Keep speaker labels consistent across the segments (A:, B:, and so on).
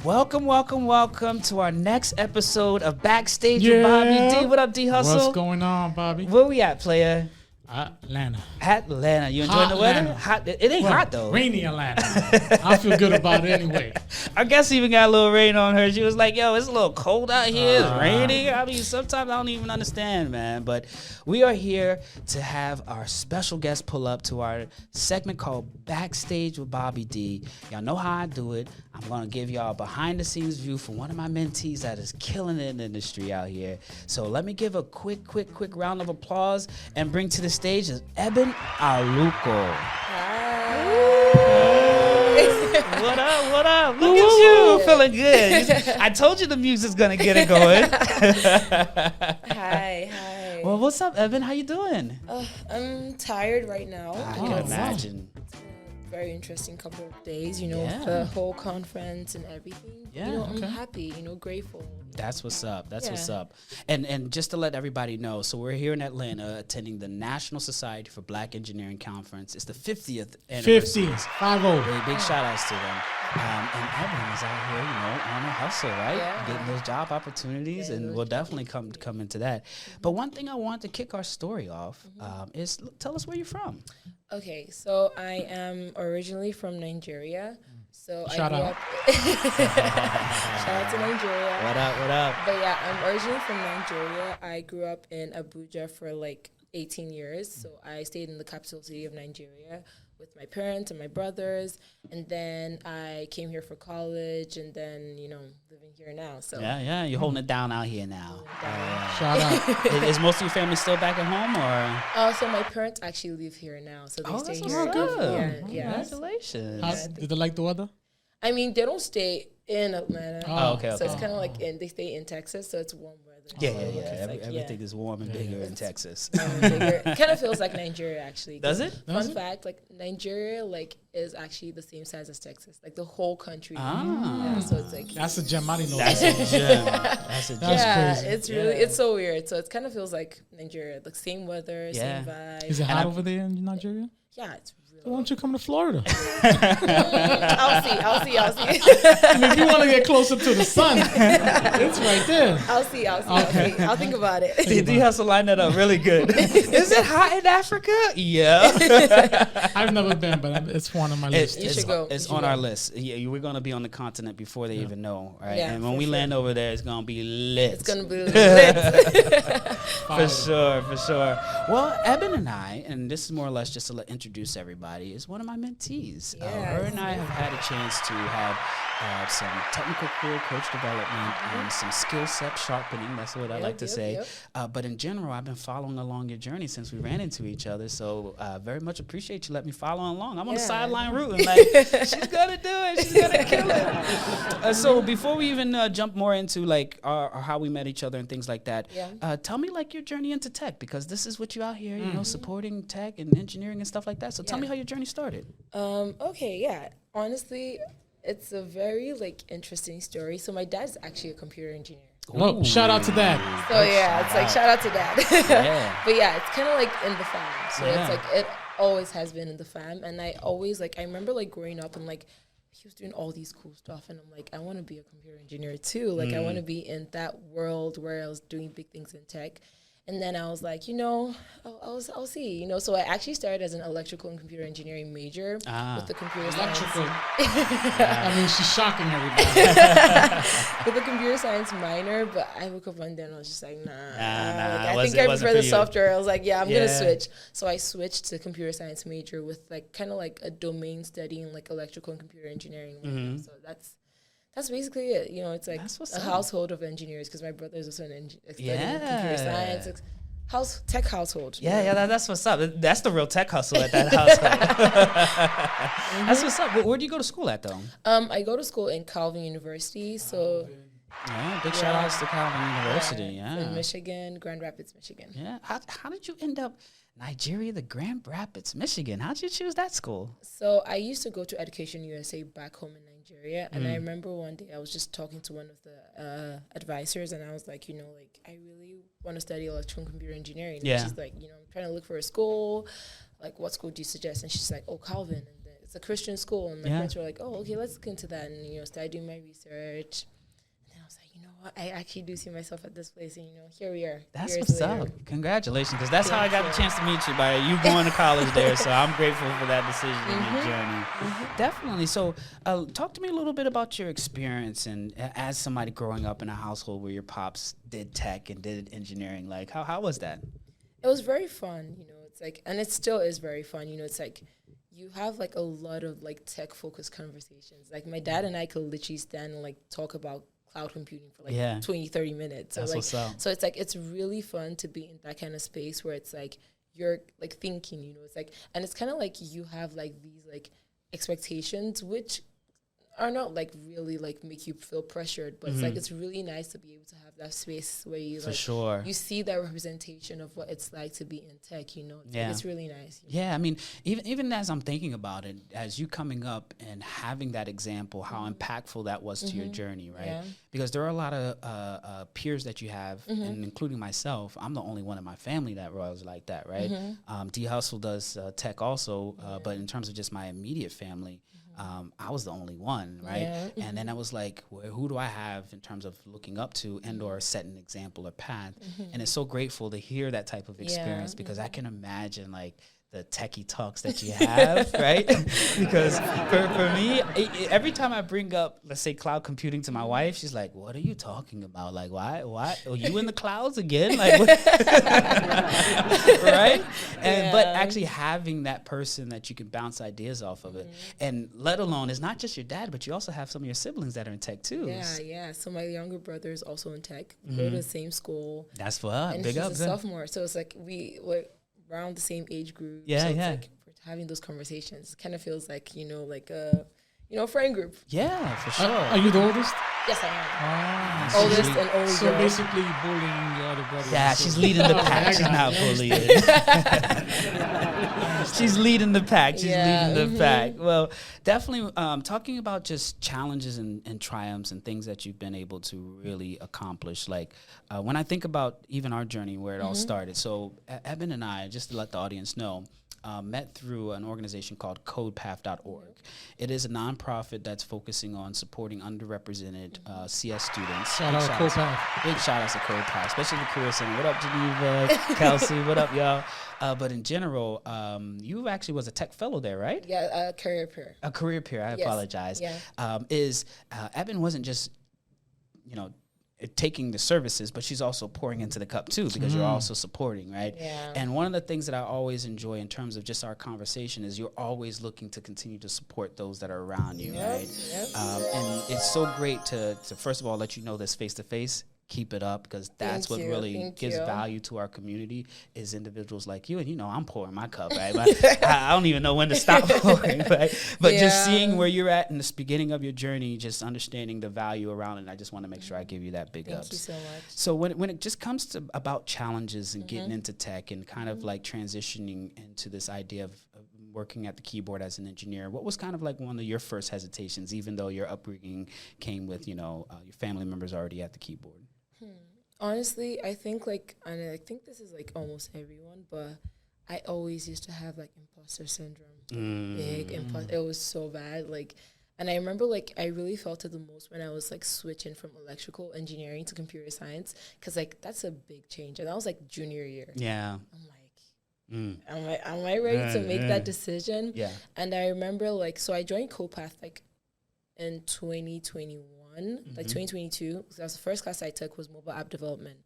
A: Welcome to our next episode of Backstage with BobbyD. What up, D Hustle?
B: What's going on, Bobby?
A: Where we at, player?
B: Atlanta.
A: You enjoying the weather?
B: Atlanta.
A: Hot. It ain't hot though.
B: Rainy Atlanta. I feel good about it anyway.
A: Our guest even got a little rain on her. She was like, "Yo, it's a little cold out here. It's raining." I mean, sometimes I don't even understand, man. But we are here to have our special guest pull up to our segment called Backstage with BobbyD. Y'all know how I do it. I'm gonna give y'all a behind-the-scenes view from one of my mentees that is killing it in the industry out here. So let me give a quick round of applause and bring to the stage is Ebun Aluko. What up? Look at you, feeling good. I told you the music's gonna get it going.
C: Hi.
A: Well, what's up, Ebun? How you doing?
C: I'm tired right now.
A: I can imagine.
C: Very interesting couple of days,
A: Yeah.
C: the whole conference and everything.
A: Yeah,
C: I'm happy, grateful.
A: That's what's up. What's up. And just to let everybody know, so we're here in Atlanta attending the National Society for Black Engineering Conference. It's the 50th anniversary.
B: 50.
A: Big shout outs to them. And Ebun is out here, on a hustle, right?
C: Yeah.
A: Getting those job opportunities, and we'll definitely come into that. But one thing I want to kick our story off is tell us where you're from.
C: Okay, so I am originally from Nigeria. So
B: Shout
C: I grew
B: out.
C: up. Shout out to Nigeria.
A: What up?
C: But yeah, I'm originally from Nigeria. I grew up in Abuja for like 18 years. So I stayed in the capital city of Nigeria with my parents and my brothers. And then I came here for college and then, living here now. So
A: Yeah, you're holding it down out here now.
B: Shout out.
A: Is most of your family still back at home, or?
C: So my parents actually live here now. So they stay
A: that's
C: here.
A: what's up.
C: Yeah.
A: Congratulations.
B: Did they like the weather?
C: I mean, they don't stay in Atlanta.
A: Oh, okay.
C: So it's kind of like they stay in Texas, so it's warm weather.
A: Yeah.
C: It's like,
A: Everything is warm and bigger in Texas.
C: It kind of feels like Nigeria, actually.
A: Does it?
C: Fun fact, Nigeria, is actually the same size as Texas. Like, the whole country.
A: Ah.
C: Yeah, so it's like...
B: That's a gem. I didn't know
A: That's
B: that.
A: a gem. That's
B: That's crazy.
C: It's really... It's so weird. So it kind of feels like Nigeria. Like, same weather, same vibe.
B: Is it hot over there in Nigeria?
C: Yeah, it's really...
B: Why don't you come to Florida?
C: I'll see.
B: If you want to get closer to the sun, it's right there.
C: I'll see. I'll think about it.
A: D has to line that up really good. Is it hot in Africa? Yeah.
B: I've never been, but it's one on my list.
C: You should go.
A: It's on our list. Yeah, we're going to be on the continent before they even know, right?
C: Yeah,
A: and when we land over there, it's going to be lit.
C: It's going to be lit.
A: For sure. Well, Ebun and I, and this is more or less just to introduce everybody, is one of my mentees. Her and I have had a chance to have some technical career coach development and some skill set sharpening. That's what I like to say. But in general, I've been following along your journey since we ran into each other. So very much appreciate you letting me follow along. I'm on the sideline rooting like, she's going to do it. She's going to kill it. So before we even jump more into how we met each other and things like that, tell me your journey into tech, because this is what you out here, supporting tech and engineering and stuff like that. So tell me how your journey started.
C: Honestly, it's a very interesting story. So my dad's actually a computer engineer.
B: Oh, shout out to that.
C: So it's shout out to dad. But it's kind of in the fam. So it's it always has been in the fam. And I always I remember growing up and he was doing all these cool stuff, and I'm I want to be a computer engineer too. I want to be in that world where I was doing big things in tech. And then I was I'll see, So I actually started as an electrical and computer engineering major with the computer science.
B: I mean, she's shocking everybody.
C: With the computer science minor, but I woke up one day and I was just nah. I think
A: I
C: prefer the software. I was I'm gonna switch. So I switched to computer science major with kind of a domain study in electrical and computer engineering. So that's basically it. It's a household of engineers, because my brother is also studying computer science. Tech household.
A: Yeah, that's what's up. That's the real tech hustle at that household. That's what's up. Where do you go to school at, though?
C: I go to school in Calvin University. So
A: big shout outs to Calvin University.
C: In Michigan, Grand Rapids, Michigan.
A: Yeah. How did you end up Nigeria, the Grand Rapids, Michigan? How'd you choose that school?
C: So I used to go to Education USA back home in Nigeria, and I remember one day I was just talking to one of the advisors, and I was I really want to study electrical and computer engineering. And she's I'm trying to look for a school. What school do you suggest? And she's oh, Calvin. And it's a Christian school, and my parents were like, oh, okay, let's look into that, and, you know, started doing my research. I was like, you know what? I actually do see myself at this place, and, you know, here we are.
A: That's what's up. Congratulations, because that's how I got the chance to meet you, by you going to college there. So I'm grateful for that decision in your journey. Definitely. So talk to me a little bit about your experience, and as somebody growing up in a household where your pops did tech and did engineering. Like, how was that?
C: It was very fun, you know. It's like, and it still is very fun, you know. It's like, you have like a lot of like tech focused conversations. Like my dad and I could literally stand and like talk about cloud computing for like 20, 30 minutes. So, like, so it's like, it's really fun to be in that kind of space where it's like, you're like thinking, you know, it's like, and it's kind of like you have like these like expectations, which are not like really like make you feel pressured, but it's like, it's really nice to be able to have that space where you like, you see that representation of what it's like to be in tech, you know. It's, like, it's really nice.
A: Yeah, I mean, even as I'm thinking about it, as you coming up and having that example, how impactful that was to your journey, right? Because there are a lot of peers that you have, and including myself. I'm the only one in my family that was like that, right? D Hustle does tech also, but in terms of just my immediate family, I was the only one, right? And then I was like, well, who do I have in terms of looking up to and or set an example or path? And it's so grateful to hear that type of experience, because I can imagine like the techie talks that you have, right? Because for me, every time I bring up, let's say, cloud computing to my wife, she's like, what are you talking about? Like, why? Are you in the clouds again? Like, what? Right? And but actually having that person that you can bounce ideas off of it, and let alone, it's not just your dad, but you also have some of your siblings that are in tech too.
C: Yeah. So my younger brother is also in tech. We go to the same school.
A: That's fun.
C: And
A: Big
C: he's
A: up,
C: a sophomore. So it's like we're around the same age group.
A: Yeah,
C: so it's
A: yeah.
C: like we're having those conversations. It kind of feels like, you know, like a, you know, friend group.
A: Yeah, for sure.
B: Are you the oldest?
C: Yes, I am.
A: Ah,
C: Oldest and only
B: So
C: girl.
B: basically bullying your other brother.
A: yeah, she's leading the pack. She's not bullying. She's leading the pack. She's leading the pack. Well, definitely talking about just challenges and triumphs and things that you've been able to really accomplish. Like when I think about even our journey, where it all started. So Ebun and I, just to let the audience know, met through an organization called codepath.org. It is a nonprofit that's focusing on supporting underrepresented CS students.
B: Shout out CodePath.
A: Big shout outs to CodePath, especially the Career Center. What up, Geneva, Kelsey? What up, y'all? But in general, you actually was a tech fellow there, right?
C: Yeah, a career peer.
A: A career peer. I apologize.
C: Yeah.
A: Ebun wasn't just, you know, taking the services, but she's also pouring into the cup too, because you're also supporting, right?
C: Yeah.
A: And one of the things that I always enjoy in terms of just our conversation is you're always looking to continue to support those that are around you, right? And it's so great to first of all let you know this face to face. Keep it up, because that's what really gives value to our community is individuals like you. And you know, I'm pouring my cup, right? But I don't even know when to stop pouring, right? But just seeing where you're at in the beginning of your journey, just understanding the value around it. I just want to make sure I give you that big ups.
C: Thank you so much.
A: So when it just comes to about challenges and getting into tech and kind of like transitioning into this idea of working at the keyboard as an engineer, what was kind of like one of your first hesitations, even though your upbringing came with, you know, your family members already at the keyboard?
C: Honestly, I think like, and I think this is like almost everyone, but I always used to have like imposter syndrome. Big imposter. It was so bad. Like, and I remember like I really felt it the most when I was like switching from electrical engineering to computer science, because like that's a big change. And that was like junior year.
A: Yeah.
C: I'm like, am I ready to make that decision?
A: Yeah.
C: And I remember like, so I joined CodePath like in 2021. Like 2022, that was the first class I took was mobile app development,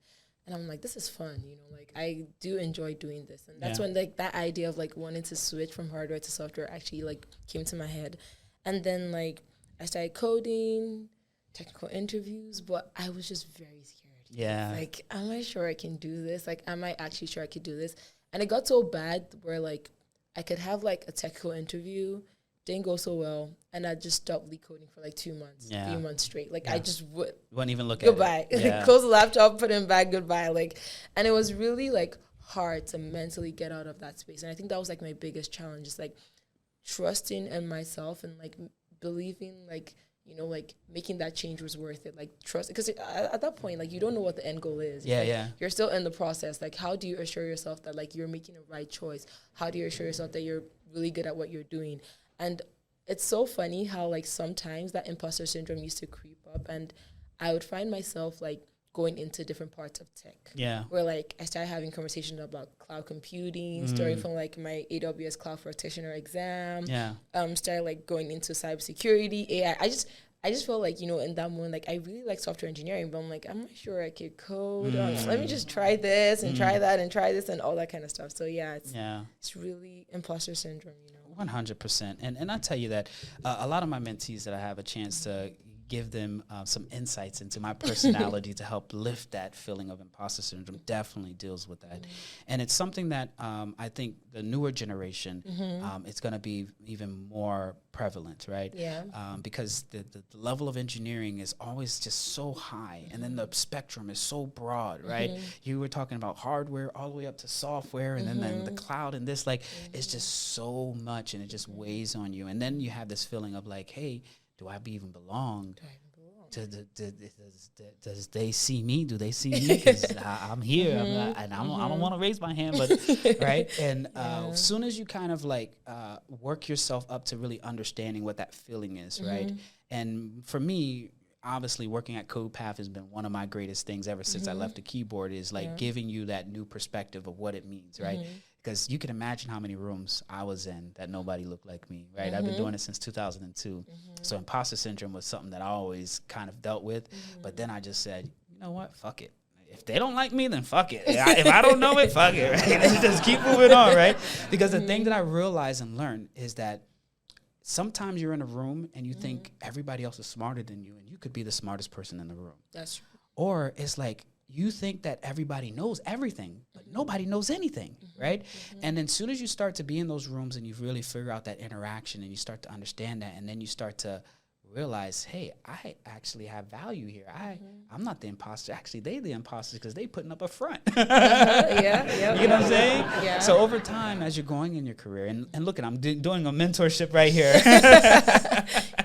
C: and I'm like, this is fun, you know, like I do enjoy doing this, and that's when like that idea of like wanting to switch from hardware to software actually like came to my head. And then like I started coding, technical interviews, but I was just very scared.
A: Yeah,
C: like, am I sure I can do this? Like, am I actually sure I could do this? And it got so bad where like I could have like a technical interview, didn't go so well, and I just stopped leak coding for like 2 months, 3 months straight. Like I just
A: wouldn't even look
C: goodbye.
A: at it. Yeah.
C: Close the laptop, put it back, goodbye. Like, and it was really like hard to mentally get out of that space. And I think that was like my biggest challenge, is like trusting in myself and like believing like, you know, like making that change was worth it. Like trust, because at that point, like you don't know what the end goal is.
A: Yeah.
C: You're still in the process. Like, how do you assure yourself that like you're making the right choice? How do you assure yourself that you're really good at what you're doing? And it's so funny how like sometimes that imposter syndrome used to creep up, and I would find myself like going into different parts of tech.
A: Yeah.
C: Where like I started having conversations about cloud computing, starting from like my AWS cloud practitioner exam.
A: Yeah.
C: Started like going into cybersecurity, AI. I just felt like, you know, in that moment, like I really like software engineering, but I'm like, I'm not sure I could code. Let me just try this and try that and try this and all that kind of stuff. So yeah, it's really imposter syndrome, you know.
A: 100%. And I tell you that a lot of my mentees that I have a chance to give them some insights into my personality to help lift that feeling of imposter syndrome definitely deals with that. And it's something that I think the newer generation, it's going to be even more prevalent, right?
C: Yeah.
A: Because the level of engineering is always just so high, and then the spectrum is so broad, right? You were talking about hardware all the way up to software, and then the cloud, and this, like, it's just so much, and it just weighs on you. And then you have this feeling of like, hey, do I even belong? Does they see me? Do they see me? Because I'm here, and I don't want to raise my hand, but right. And as soon as you kind of like work yourself up to really understanding what that feeling is, right? And for me, obviously, working at CodePath has been one of my greatest things ever since I left the keyboard. Is like giving you that new perspective of what it means, right? Because you can imagine how many rooms I was in that nobody looked like me, right? I've been doing it since 2002. So imposter syndrome was something that I always kind of dealt with. But then I just said, you know what? Fuck it. If they don't like me, then fuck it. If I don't know it, fuck it, right? Let's just keep moving on, right? Because the thing that I realized and learned is that sometimes you're in a room and you think everybody else is smarter than you, and you could be the smartest person in the room.
C: That's true.
A: Or it's like, you think that everybody knows everything, but nobody knows anything, right? And then as soon as you start to be in those rooms and you really figure out that interaction and you start to understand that, and then you start to realize, hey, I actually have value here. I'm not the imposter. Actually, they the imposters because they putting up a front. You know what I'm saying? Yeah. So over time, as you're going in your career, and look at, I'm doing a mentorship right here.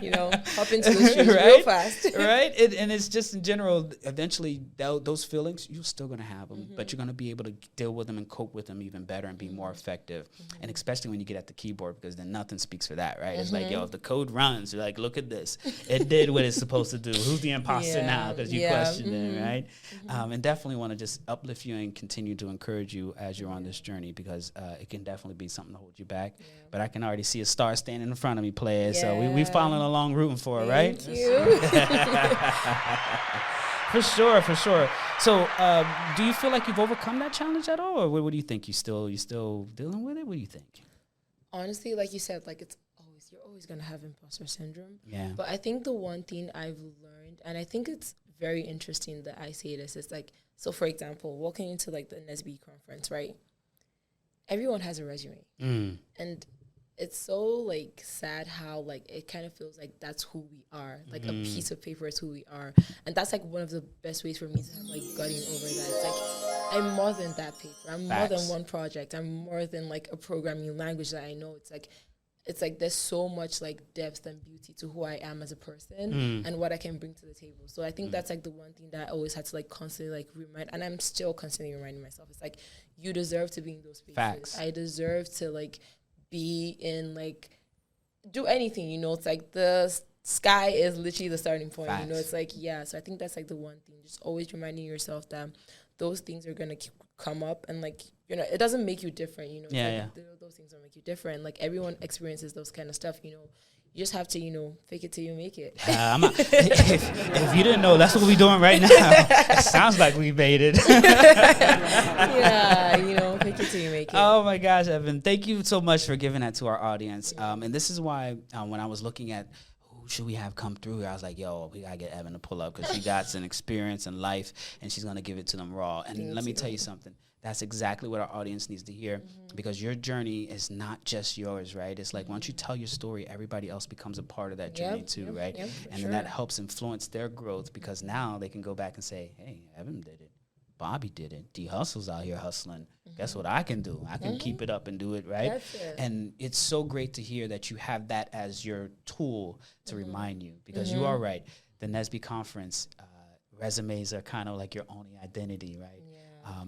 C: You know, hop into the shoes real fast.
A: Right? And it's just in general, eventually those feelings, you're still going to have them, but you're going to be able to deal with them and cope with them even better and be more effective. And especially when you get at the keyboard, because then nothing speaks for that, right? It's like, yo, if the code runs, you're like, look at this. It did what it's supposed to do. Who's the imposter now? Because you question it, right? And definitely want to just uplift you and continue to encourage you as you're on this journey, because it can definitely be something to hold you back. But I can already see a star standing in front of me, players. So we've following along rooting for it, right?
C: Thank you.
A: For sure. So do you feel like you've overcome that challenge at all? Or what do you think? You still dealing with it? What do you think?
C: Honestly, like you said, like you're always going to have imposter syndrome.
A: Yeah.
C: But I think the one thing I've learned, and I think it's very interesting that I say this, is like, so for example, walking into like the NSB conference, right? Everyone has a resume. And it's so like sad how like it kind of feels like that's who we are. Like a piece of paper is who we are. And that's like one of the best ways for me to have like gotten over that. It's like, I'm more than that paper. I'm more than one project. I'm more than like a programming language that I know. It's like there's so much like depth and beauty to who I am as a person and what I can bring to the table. So I think that's like the one thing that I always had to like constantly like remind, and I'm still constantly reminding myself. It's like, you deserve to be in those spaces.
A: Facts.
C: I deserve to like be in like, do anything, you know. It's like the sky is literally the starting point. Facts. You know, it's like, so I think that's like the one thing, just always reminding yourself that those things are gonna come up, and like, you know, it doesn't make you different, you know. Those things don't make you different. Like, everyone experiences those kind of stuff, you know. You just have to, you know, fake it till you make it.
A: If you didn't know, that's what we're doing right now. It sounds like we made it.
C: You know, fake it till you make it.
A: Oh my gosh, Evan, thank you so much for giving that to our audience. And this is why when I was looking at who should we have come through here, I was like, yo, we gotta get Evan to pull up, because she got some experience in life and she's gonna give it to them raw. And let me tell you something. That's exactly what our audience needs to hear, because your journey is not just yours, right? It's like once you tell your story, everybody else becomes a part of that journey too, right? And then that helps influence their growth, because now they can go back and say, hey, Evan did it. Bobby did it. D Hustle's out here hustling. Guess what I can do? I can keep it up and do it, right?
C: That's it.
A: And it's so great to hear that you have that as your tool to remind you, because you are right. The NSB conference, resumes are kind of like your only identity, right?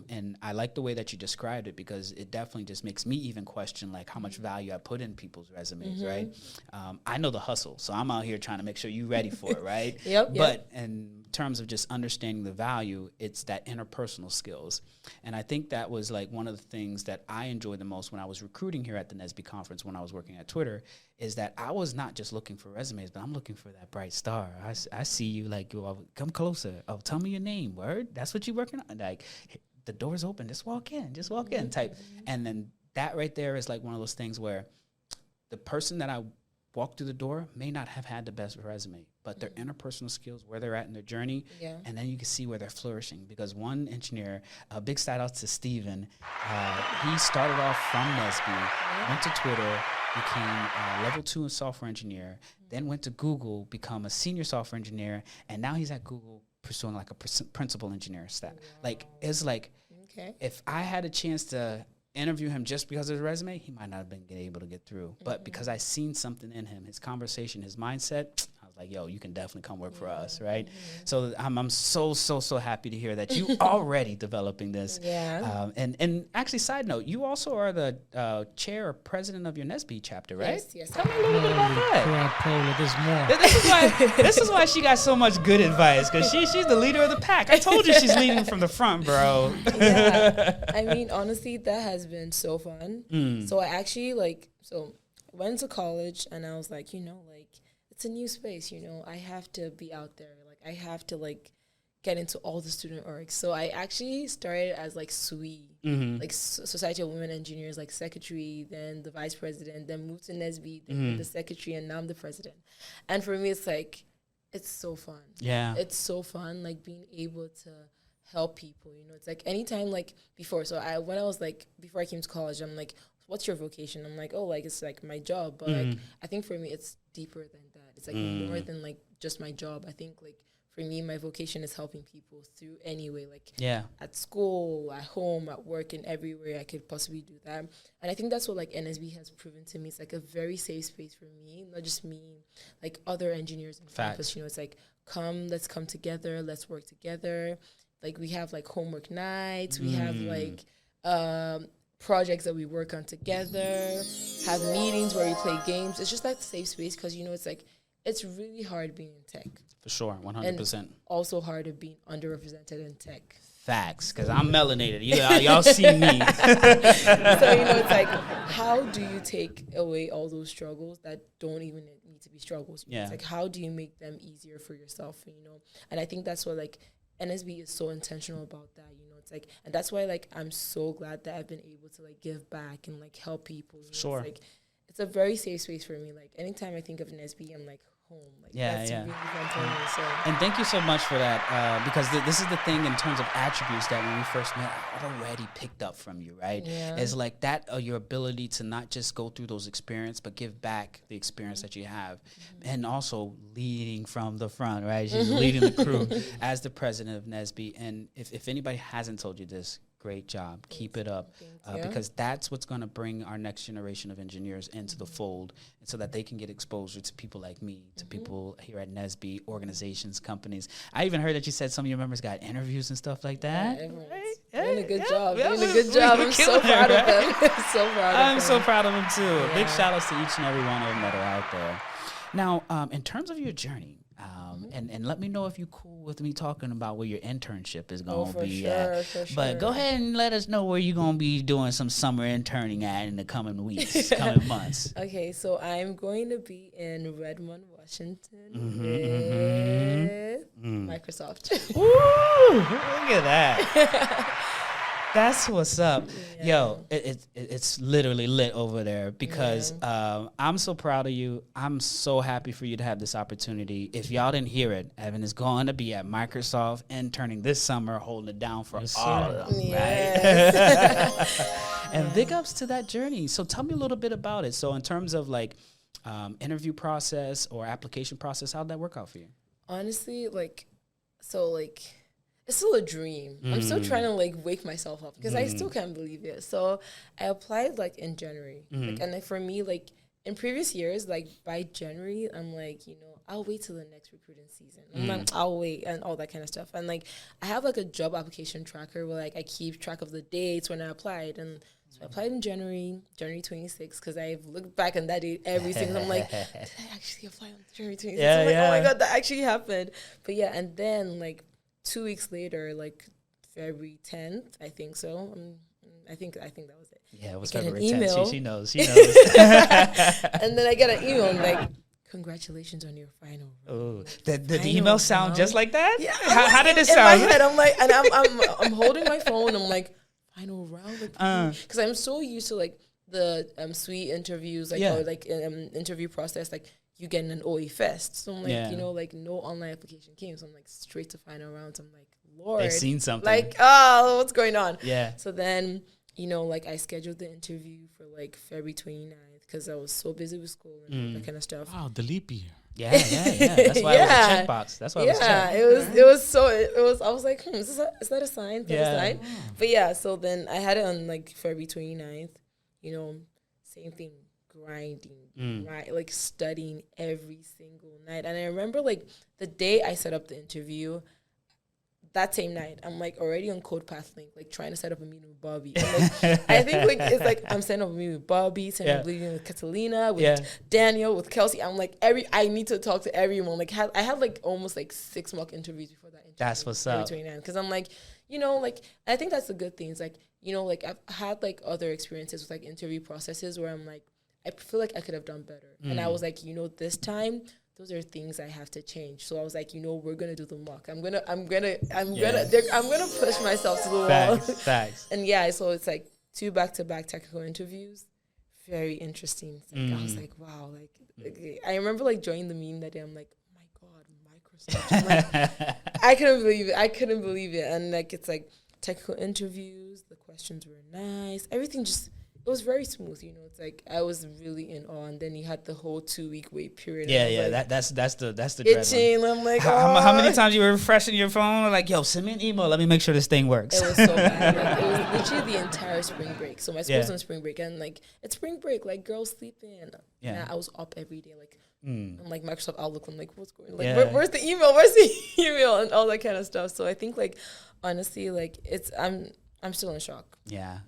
A: And I like the way that you described it, because it definitely just makes me even question like how much value I put in people's resumes, right? I know the hustle, so I'm out here trying to make sure you're ready for it, right? But in terms of just understanding the value, it's that interpersonal skills. And I think that was like one of the things that I enjoyed the most when I was recruiting here at the NSB conference when I was working at Twitter, is that I was not just looking for resumes, but I'm looking for that bright star. I see you, like, come closer. Oh, tell me your name. Word? That's what you're working on? Like, the door's open. Just walk in type. And then that right there is like one of those things where the person that I walked through the door may not have had the best resume, but their interpersonal skills, where they're at in their journey, and then you can see where they're flourishing. Because one engineer, a big shout out to Steven, he started off from NSB, went to Twitter, became level 2 in software engineer, then went to Google, become a senior software engineer, and now he's at Google pursuing like a principal engineer staff. Like, it's like, if I had a chance to interview him just because of his resume, he might not have been able to get through. But because I seen something in him, his conversation, his mindset, I was like, yo, you can definitely come work for us, right? So I'm so happy to hear that you already developing this. And actually, side note, you also are the chair or president of your NSB chapter, right?
C: Yes.
A: Tell me a little bit about that. This is why she got so much good advice, because she's the leader of the pack. I told you she's leading from the front, bro.
C: I mean, honestly, that has been so fun. So I actually went to college, and I was like, it's a new space, I have to be out there. Like, I have to get into all the student orgs. So I actually started as SWE, Society of Women Engineers, secretary, then the vice president, then moved to NSB, then the secretary, and now I'm the president. And for me, it's it's so fun. Yeah. It's so fun, being able to help people, It's anytime, before. So before I came to college, I'm like, what's your vocation? I'm like, oh, it's my job. But I think for me, it's deeper than that. It's more than just my job. I think for me, my vocation is helping people through any way, at school, at home, at work, and everywhere I could possibly do that. And I think that's what NSB has proven to me. It's a very safe space for me, not just me, other engineers in campus. It's let's come together, let's work together. We have homework nights, we have projects that we work on together, have meetings where we play games. It's just that safe space, because it's really hard being in tech.
A: For sure, 100%.
C: And also hard of being underrepresented in tech.
A: Facts, because I'm melanated. Y'all see me.
C: So, how do you take away all those struggles that don't even need to be struggles? It's how do you make them easier for yourself, And I think that's what, NSB is so intentional about that, and that's why, I'm so glad that I've been able to, give back and, help people. Sure. It's a very safe space for me. Anytime I think of NSB, I'm home. That's really fun for me. So.
A: And thank you so much for that, because this is the thing in terms of attributes that when we first met, I already picked up from you, right? Yeah. It's that your ability to not just go through those experiences, but give back the experience that you have. And also leading from the front, right? She's leading the crew as the president of NSB. And if anybody hasn't told you this, great job. Keep it up, because that's what's going to bring our next generation of engineers into the fold, and so that they can get exposure to people like me, to people here at NSB, organizations, companies. I even heard that you said some of your members got interviews and stuff like that.
C: Doing a good job. Doing a good job. I'm so proud of them.
A: I'm so proud of them too. Yeah. Big shout outs to each and every one of them that are out there. Now, in terms of your journey, and let me know if you're cool with me talking about where your internship is going to be at. But go ahead and let us know where you're going to be doing some summer interning at in the coming weeks, coming months.
C: Okay, so I'm going to be in Redmond, Washington with Microsoft.
A: Woo! Look at that. That's what's up. Yeah. Yo, it's literally lit over there, because I'm so proud of you. I'm so happy for you to have this opportunity. If y'all didn't hear it, Evan is going to be at Microsoft interning this summer, holding it down for all of them, right? And big ups to that journey. So tell me a little bit about it. So in terms of interview process or application process, how'd that work out for you?
C: Honestly, it's still a dream. I'm still trying to wake myself up, because I still can't believe it. So I applied in January, and for me in previous years, like by January, I'm like, I'll wait till the next recruiting season. I'm like, I'll wait and all that kind of stuff. And like, I have like a job application tracker where like I keep track of the dates when I applied. And so I applied in January 26th, because I've looked back on that date every single time. I'm like, did I actually apply on January 26th?
A: Yeah,
C: I'm like, oh my God, that actually happened. But yeah, and then like 2 weeks later, like February 10th, I think so. I think that was it.
A: Yeah, it was
C: I get
A: February
C: an
A: 10th.
C: email.
A: She knows.
C: And then I get an email like, congratulations on your final round.
A: Oh, did the email sound just like that?
C: Yeah.
A: How did it
C: in
A: sound?
C: my head, I'm like, and I'm holding my phone. I'm like, final round, because I'm so used to like the suite interviews, like or like interview process, like you get an OE fest. So I'm like, like no online application came. So I'm like straight to final rounds. I'm like, Lord,
A: They've seen something.
C: Like, oh, what's going on?
A: Yeah.
C: So then, like I scheduled the interview for like February 29th because I was so busy with school and all that kind of stuff.
B: Wow, the leap year.
A: Yeah. That's why it was a checkbox. That's why it was a check.
C: it was. I was like, is that a sign?
A: Yeah.
C: But yeah, so then I had it on like February 29th. Same thing, grinding, right? Like studying every single night. And I remember like the day I set up the interview, that same night, I'm like already on CodePath Link, like trying to set up a meeting with Bobby. And, like, I think like it's like I'm setting up a meeting with Bobby, setting up a meeting with Catalina, with Daniel, with Kelsey. I'm like I need to talk to everyone. Like I had like almost like 6 mock interviews before that interview.
A: That's what's up.
C: Because I'm like, like I think that's the good thing. It's like, like I've had like other experiences with like interview processes where I'm like, I feel like I could have done better. And I was like, this time, those are things I have to change. So I was like, we're gonna do the mock. I'm gonna push myself to the wall.
A: Facts.
C: And yeah, so it's like 2 back-to-back technical interviews. Very interesting. It's like, I was like, wow. Like I remember like joining the meeting that day. I'm like, oh my God, Microsoft. I'm like, I couldn't believe it. And like it's like technical interviews. The questions were nice. Everything just. It was very smooth, It's like I was really in awe, and then you had the whole 2-week wait period.
A: Yeah. That's the
C: itching. I'm like,
A: how many times you were refreshing your phone? Like, yo, send me an email. Let me make sure this thing works.
C: It was so bad. Like, it was literally the entire spring break. So my school's on spring break, and like it's spring break. Like girls sleeping. Yeah, I was up every day. Like I'm like Microsoft Outlook. I'm like, what's going on? Like, where's the email? Where's the email? And all that kind of stuff. So I think like honestly, like I'm still in shock.
A: Yeah.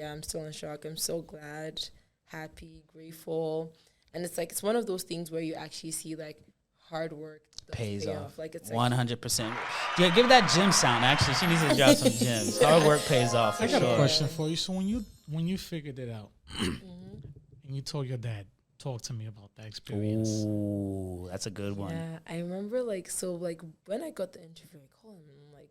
C: I'm still in shock. I'm so glad, happy, grateful. And it's like, it's one of those things where you actually see like hard work
A: pays off.
C: Like it's
A: 100%. Yeah, give that gym sound. Actually, she needs to drop some gyms. Hard work pays off.
B: I got a question for you. So when you figured it out and you told your dad, talk to me about that experience.
A: Ooh, that's a good one.
C: Yeah, I remember like when I got the interview, I called him and I'm like,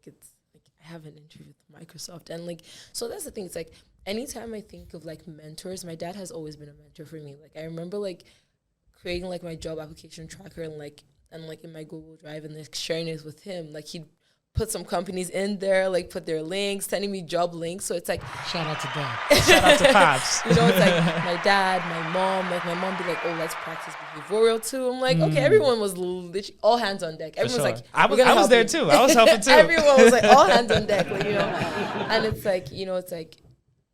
C: it's like I have an interview with Microsoft. And like, so that's the thing. It's like anytime I think of like mentors, my dad has always been a mentor for me. Like I remember like creating like my job application tracker and like in my Google Drive and like sharing it with him. Like he'd put some companies in there, like put their links, sending me job links. So it's like
B: shout out to Dad.
A: Shout out to Pops.
C: It's like my dad, my mom. Like my mom be like, "Oh, let's practice behavioral too." I'm like, okay. Everyone was literally all hands on deck. Everyone was like,
A: I was there too. I was helping too.
C: Everyone was like all hands on deck, like And it's like it's like,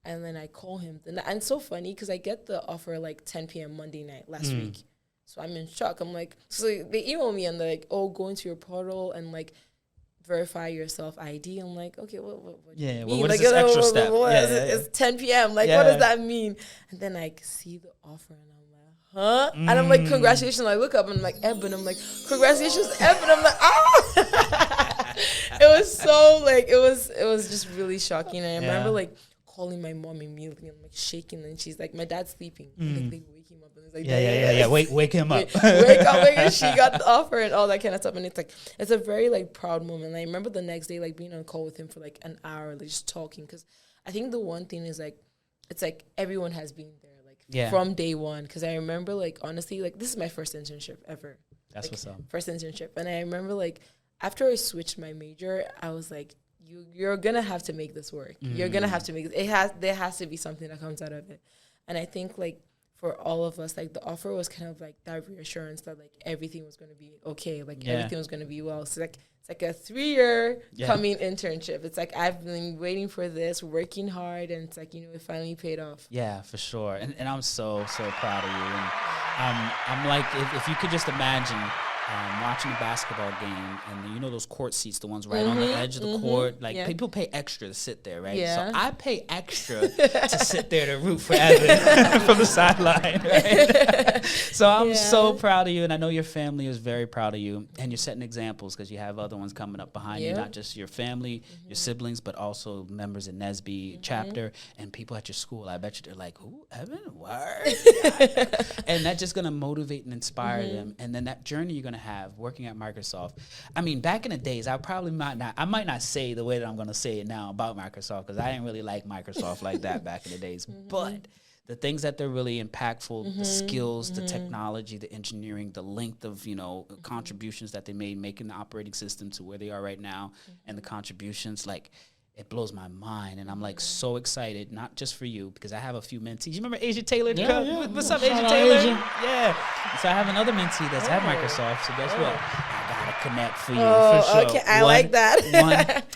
C: and then I call him, and it's so funny because I get the offer like 10 p.m. Monday night last week. So I'm in shock. I'm like, so they email me and they're like, "Oh, go into your portal and like verify your self ID." I'm like, okay, what do you mean?
A: What is this extra step?
C: It's 10 p.m. Like, what does that mean? And then I see the offer and I'm like, huh? And I'm like, congratulations. I look up and I'm like, Ebun. I'm like, congratulations, Ebun. I'm like, ah! It was so like, it was just really shocking. And I remember like calling my mom immediately. I'm like shaking and she's like, my dad's sleeping. Like, they wake him up and it's like,
A: wake him up.
C: Wake up. She got the offer and all that kind of stuff. And it's like, it's a very like proud moment. And I remember the next day, like being on a call with him for like an hour, like just talking. Cause I think the one thing is like, it's like everyone has been there, like from day one. Cause I remember like, honestly, like this is my first internship ever.
A: That's
C: like,
A: what's up.
C: First internship. And I remember like, after I switched my major, I was like, you're gonna have to make this work. You're gonna have to make it. There has to be something that comes out of it. And I think like for all of us, like the offer was kind of like that reassurance that like everything was gonna be okay, like everything was gonna be well. So like It's like a 3-year coming internship. It's like I've been waiting for this, working hard, and it's like, you know, it finally paid off.
A: Yeah, for sure. And I'm so proud of you. And I'm like, if you could just imagine watching a basketball game, and you know those court seats, the ones right on the edge of the court, like people pay extra to sit there, right?
C: Yeah.
A: So I pay extra to sit there to root for Evan from the sideline, right? So I'm so proud of you, and I know your family is very proud of you, and you're setting examples because you have other ones coming up behind you, not just your family, your siblings, but also members in Nesby chapter and people at your school. I bet you they're like, "Who, Evan? Word?" And that's just gonna motivate and inspire them, and then that journey you're gonna have working at Microsoft. I mean, back in the days, I might not say the way that I'm going to say it now about Microsoft, because I didn't really like Microsoft like that back in the days. But the things that they're really impactful, the skills, the technology, the engineering, the length of, you know, contributions that they made, making the operating system to where they are right now, and the contributions, like, it blows my mind, and I'm like so excited, not just for you, because I have a few mentees. You remember Asia Taylor?
B: Yeah.
A: What's up, Asia Taylor? Yeah. So I have another mentee that's at Microsoft. So guess what? I gotta connect for you for sure.
C: Okay, I like that.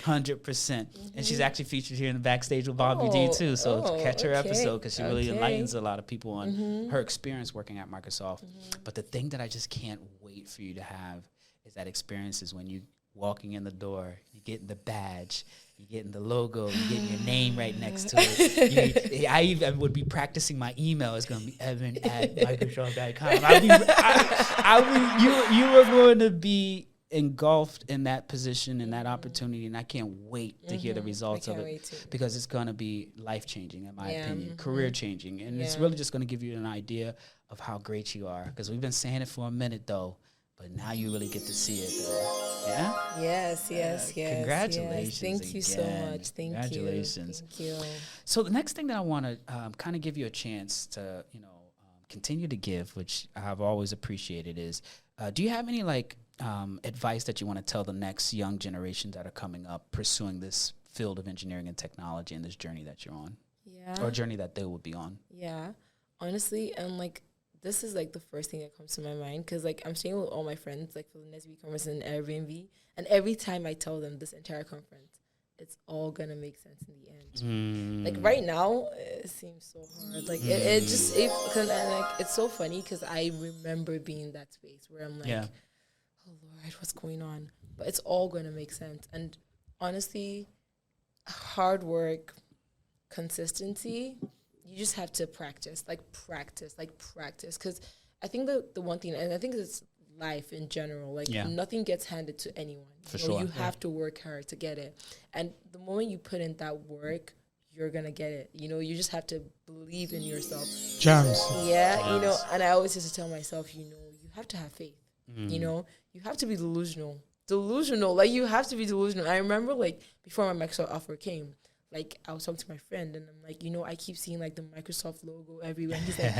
A: 100%. And she's actually featured here in the Backstage with BobbyD too. So catch her episode, because she really enlightens a lot of people on her experience working at Microsoft. But the thing that I just can't wait for you to have is that experiences when you walking in the door, you getting the badge, you getting the logo, you getting your name right next to it. I even would be practicing my email. It's going to be evan@microsoft.com. You are going to be engulfed in that position and that opportunity, and I can't wait to hear the results of it, because it's going to be life-changing, in my opinion, career-changing. And it's really just going to give you an idea of how great you are, because we've been saying it for a minute, though. But now you really get to see it, though. Yeah?
C: Yes.
A: Congratulations.
C: Yes. Thank you so much.
A: Congratulations.
C: Thank you.
A: So the next thing that I want to kind of give you a chance to, you know, continue to give, which I've always appreciated, is do you have any, like, advice that you want to tell the next young generation that are coming up pursuing this field of engineering and technology and this journey that you're on? Yeah. Or journey that they will be on?
C: Yeah. Honestly, and, like, this is, like, the first thing that comes to my mind, because, like, I'm staying with all my friends, like, for the Nesby conference in Airbnb, and every time I tell them this entire conference, it's all gonna make sense in the end. Like, right now, it seems so hard. Like, it's so funny, because I remember being in that space where I'm like, oh, Lord, what's going on? But it's all gonna make sense. And honestly, hard work, consistency, you just have to practice. Because I think the one thing, and I think it's life in general, like, nothing gets handed to anyone. You have to work hard to get it. And the moment you put in that work, you're going to get it. You know, you just have to believe in yourself.
B: Gems.
C: You know, and I always used to tell myself, you know, you have to have faith. You know, you have to be delusional. Like, you have to be delusional. I remember, like, before my Microsoft offer came, like, I was talking to my friend, and I'm like, you know, I keep seeing, like, the Microsoft logo everywhere. And he's like,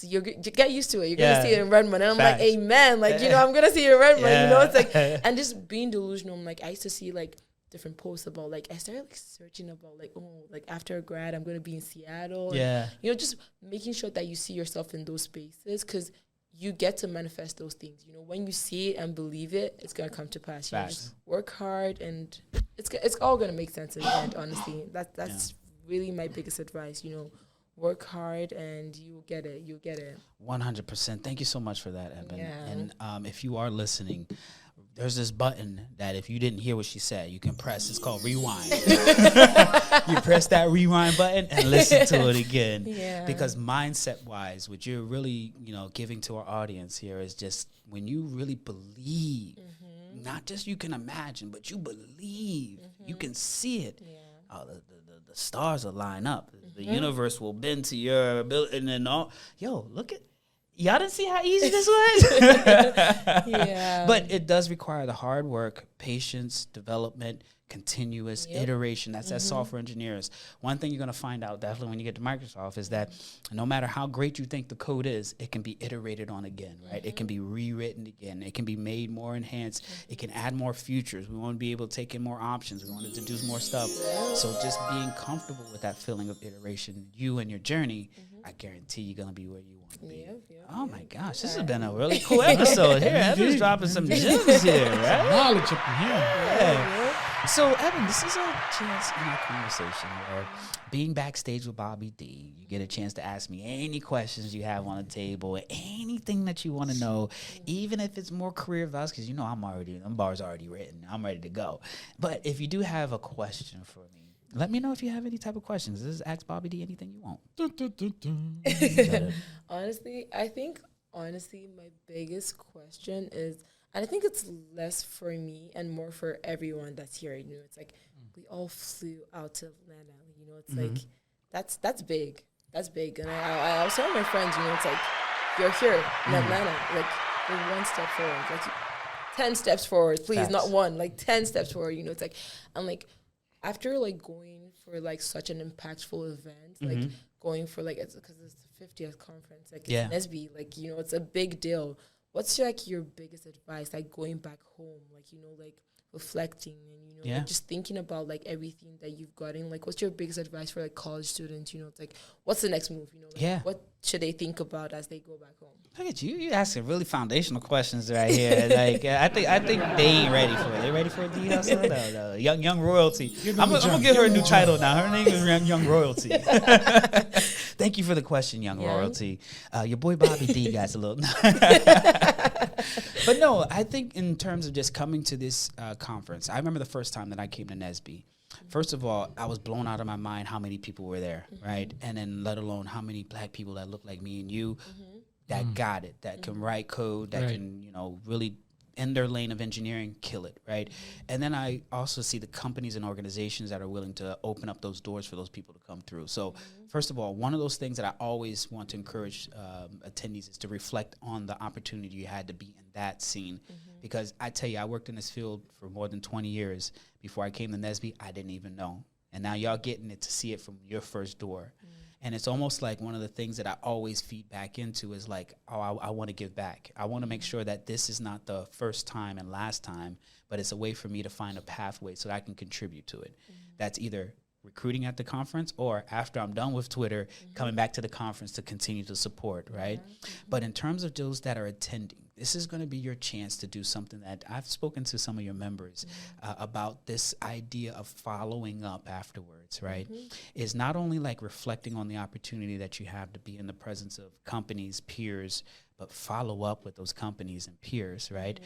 C: you get used to it. You're going to see it in Redmond. And I'm like, amen. Like, you know, I'm going to see it in Redmond. You know, it's like, and just being delusional. I'm like, I used to see, like, different posts about, like, I started, like, searching about, like, oh, like, after a grad, I'm going to be in Seattle. And, you know, just making sure that you see yourself in those spaces, because you get to manifest those things. You know, when you see it and believe it, it's going to come to pass. You know, just work hard, and it's all going to make sense in the end, honestly. That's really my biggest advice, you know. Work hard, and you'll get it.
A: 100%. Thank you so much for that, Eben. And if you are listening, there's this button that if you didn't hear what she said, you can press. It's called rewind. You press that rewind button and listen to it again. Because mindset-wise, what you're really, you know, giving to our audience here is just when you really believe, not just you can imagine, but you believe, you can see it. The stars will line up. The universe will bend to your ability, and then all. Yo, look at. Y'all didn't see how easy this was? But it does require the hard work, patience, development, continuous iteration. That's as software engineers. One thing you're going to find out definitely when you get to Microsoft is that no matter how great you think the code is, it can be iterated on again, right? It can be rewritten again. It can be made more enhanced. It can add more features. We want to be able to take in more options. We want to introduce more stuff. So just being comfortable with that feeling of iteration, you and your journey, I guarantee you're going to be where you want to be.
C: Yeah,
A: oh, my gosh. This has been a really cool episode here. Evan's dropping some gems here, right?
B: Knowledge up in here.
A: Yeah. So, Evan, this is a chance in our conversation where being backstage with BobbyD, you get a chance to ask me any questions you have on the table, anything that you want to know, even if it's more career advice, because them bars already written. I'm ready to go. But if you do have a question for me, let me know if you have any type of questions. This is Ask BobbyD anything you want.
C: Honestly, I think my biggest question is, and I think it's less for me and more for everyone that's here. It's like we all flew out to Atlanta. It's like that's big. That's big. And I was telling my friends, it's like you're here in Atlanta, like you're one step forward, like 10 steps forward, please,
A: Facts.
C: not one, like 10 steps forward. It's like, I'm like, after like going for like such an impactful event, like going for like, because it's the 50th conference, like it's Nesby, like, it's a big deal. What's like your biggest advice, like going back home, like, like reflecting and, like just thinking about like everything that you've gotten, like what's your biggest advice for like college students, it's like, what's the next move, like, what should they think about as they go back home?
A: Look at you asking really foundational questions right here. Like I think they ain't ready for it. They ready for it, D? No. Young royalty. I'm gonna give her a new title now. Her name is Young Royalty. Thank you for the question, Young Royalty. Your boy BobbyD got a little. But no, I think in terms of just coming to this conference, I remember the first time that I came to Nesby. First of all, I was blown out of my mind how many people were there, right? And then let alone how many black people that look like me and you that got it, that can write code, that can, really in their lane of engineering, kill it, right? And then I also see the companies and organizations that are willing to open up those doors for those people to come through. So first of all, one of those things that I always want to encourage attendees is to reflect on the opportunity you had to be in that scene. Because I tell you, I worked in this field for more than 20 years. Before I came to Nesby, I didn't even know. And now y'all getting it to see it from your first door. And it's almost like one of the things that I always feed back into is like, I want to give back. I want to make sure that this is not the first time and last time, but it's a way for me to find a pathway so that I can contribute to it. That's either recruiting at the conference or after I'm done with Twitter, coming back to the conference to continue to support, right? But in terms of those that are attending, this is going to be your chance to do something that I've spoken to some of your members about this idea of following up afterwards, right? Is not only like reflecting on the opportunity that you have to be in the presence of companies, peers, but follow up with those companies and peers, right?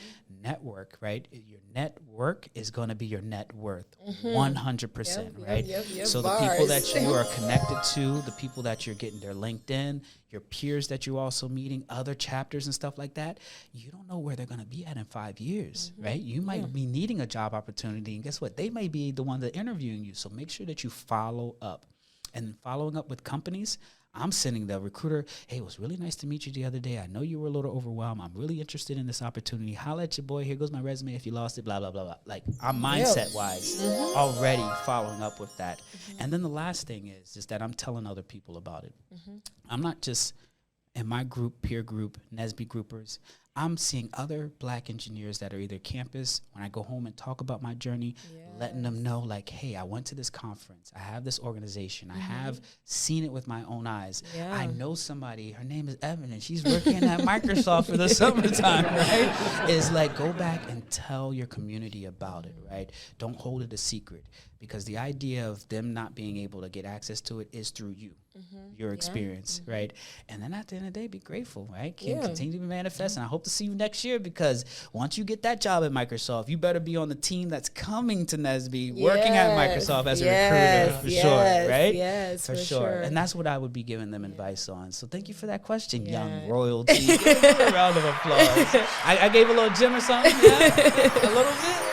A: Network, right? Your network is going to be your net worth, 100%, right? So the people that you are connected to, the people that you're getting their LinkedIn, your peers that you're also meeting, other chapters and stuff like that, you don't know where they're going to be at in 5 years, right? You might be needing a job opportunity, and guess what? They may be the one that interviewing you. So make sure that you follow up. And following up with companies, I'm sending the recruiter, hey, it was really nice to meet you the other day. I know you were a little overwhelmed. I'm really interested in this opportunity. Holla at your boy. Here goes my resume. If you lost it, blah, blah, blah, blah. Like, I'm mindset-wise already following up with that. And then the last thing is that I'm telling other people about it. I'm not just in my group, peer group, Nesby groupers. I'm seeing other black engineers that are either campus, when I go home and talk about my journey, letting them know, like, hey, I went to this conference. I have this organization. I have seen it with my own eyes. I know somebody, her name is Evan, and she's working at Microsoft for the summertime, right? Is like, go back and tell your community about it, right? Don't hold it a secret, because the idea of them not being able to get access to it is through you, your experience, right? And then at the end of the day, be grateful, right? Continue to manifest, and I hope to see you next year, because once you get that job at Microsoft, you better be on the team that's coming to Nesby, working at Microsoft as a recruiter, for sure, right?
C: Yes,
A: for sure. And that's what I would be giving them advice on. So thank you for that question, Young Royalty. Give me a round of applause. I gave a little gym or something, a little bit.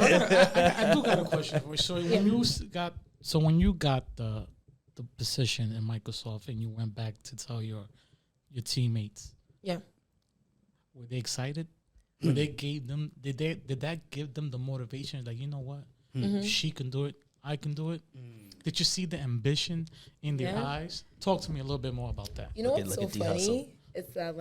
B: I do got a question for you. So when you got the position in Microsoft and you went back to tell your teammates, were they excited? Were they gave them? Did that give them the motivation? Like, you know what, she can do it, I can do it. Did you see the ambition in their eyes? Talk to me a little bit more about that.
C: You know what's so funny? It's that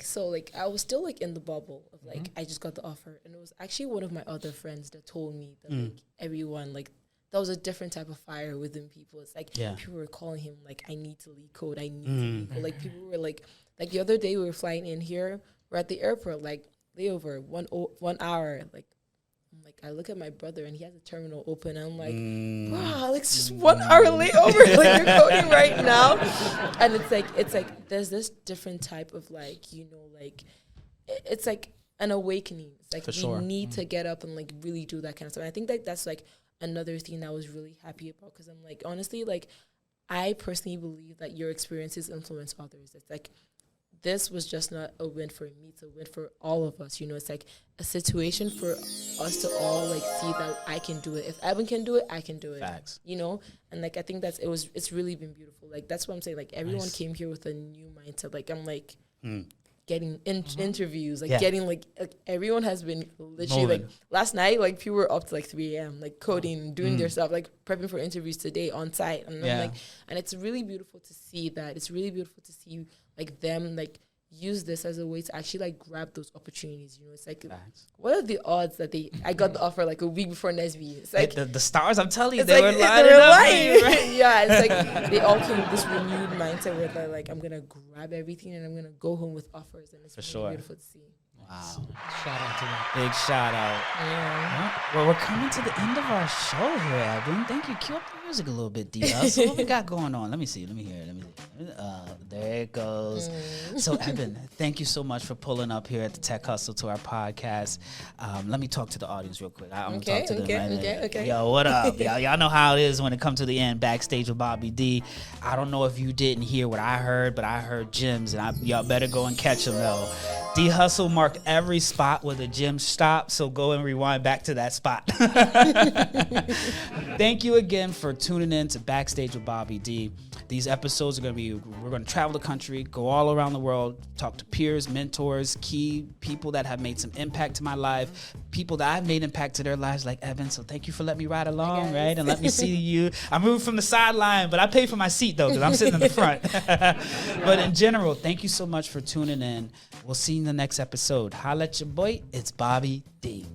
C: so I was still like in the bubble of like I just got the offer, and it was actually one of my other friends that told me that like everyone, like that was a different type of fire within people. It's like people were calling him like, I need to lead code. I need to lead code. Like people were like the other day we were flying in here. We're at the airport, like layover, 1 hour. Like I'm like, I look at my brother and he has a terminal open. And I'm like, wow, like it's just 1 hour layover. Like you're coding right now. And it's like there's this different type of like, you know, like it's like an awakening. It's like we need to get up and like really do that kind of stuff. And I think that that's like another thing that I was really happy about, because I'm like, honestly, like I personally believe that your experiences influence others. It's like this was just not a win for me, it's a win for all of us. You know, it's like a situation for us to all like see that I can do it. If Ebun can do it, I can do it.
A: Facts.
C: You know, and like I think it's really been beautiful. Like that's what I'm saying. Like everyone came here with a new mindset. Like I'm like getting interviews, like getting like everyone has been literally like last night, like people were up to like 3 a.m. like coding, doing their stuff, like prepping for interviews today on site. And I'm like, and it's really beautiful to see that. It's really beautiful to see like them like use this as a way to actually like grab those opportunities. You know, it's like what are the odds that I got the offer like a week before Nesby? It's like
A: the stars, I'm telling you,
C: they
A: were
C: lining
A: up.
C: Right? Yeah, it's like they all came with this renewed mindset where they're like, I'm gonna grab everything and I'm gonna go home with offers, and it's really beautiful to see.
A: Wow.
B: Shout out to that.
A: Big shout out.
C: Yeah.
A: Well, we're coming to the end of our show here, Ebun. Thank you. Cue up the music a little bit, D. So what we got going on? Let me see. Let me hear it. There it goes. So, Ebun, thank you so much for pulling up here at the Tech Hustle to our podcast. Let me talk to the audience real quick. I'm going to talk to them.
C: Okay.
A: Yo, what up? Y'all know how it is when it comes to the end, Backstage with BobbyD. I don't know if you didn't hear what I heard, but I heard gems, and y'all better go and catch them, though. D Hustle marked every spot where the gym stopped, so go and rewind back to that spot. Thank you again for tuning in to Backstage with BobbyD. These episodes are we're going to travel the country, go all around the world, talk to peers, mentors, key people that have made some impact to my life, people that I've made impact to their lives like Ebun. So thank you for letting me ride along, right? And let me see you. I moved from the sideline, but I pay for my seat though, because I'm sitting in the front. But in general, thank you so much for tuning in. We'll see you in the next episode. Holla at your boy. It's BobbyD.